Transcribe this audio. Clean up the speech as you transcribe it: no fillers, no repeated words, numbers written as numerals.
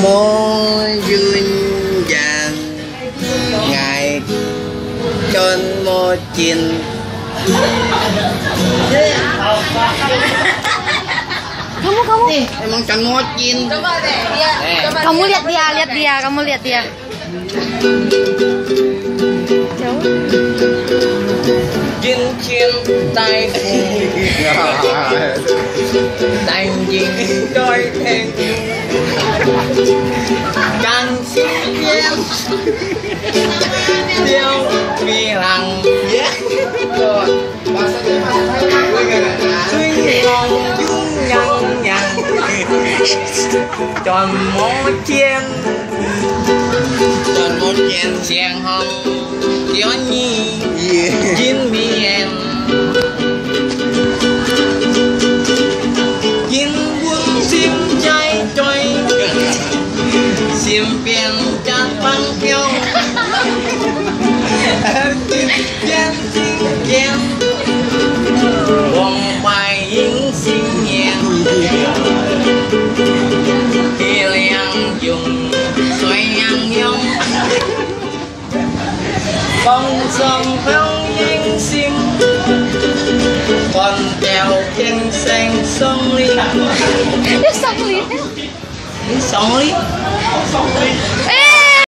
Mô duyên dàng ngày trơn mô chín. Kamu Nih, emang Chan Mocin. coba deh dia. Kamu lihat dia, kamu lihat dia. Jauh. Jin Chin tay tay Jin đôi thêm càng xin em yêu vì lặng suy ngon dung nhăn nhăn tròn mó chen xiang hông gió nhi chín miền chín quân sim trai trôi sim biển chát băng phiêu chín chen chen buông bài yến xin nhẹ khi liang dùng xoay ăn nhông bông sông phong nhanh sim còn đèo trên xanh sông ly Dia song li. sông ly Eh,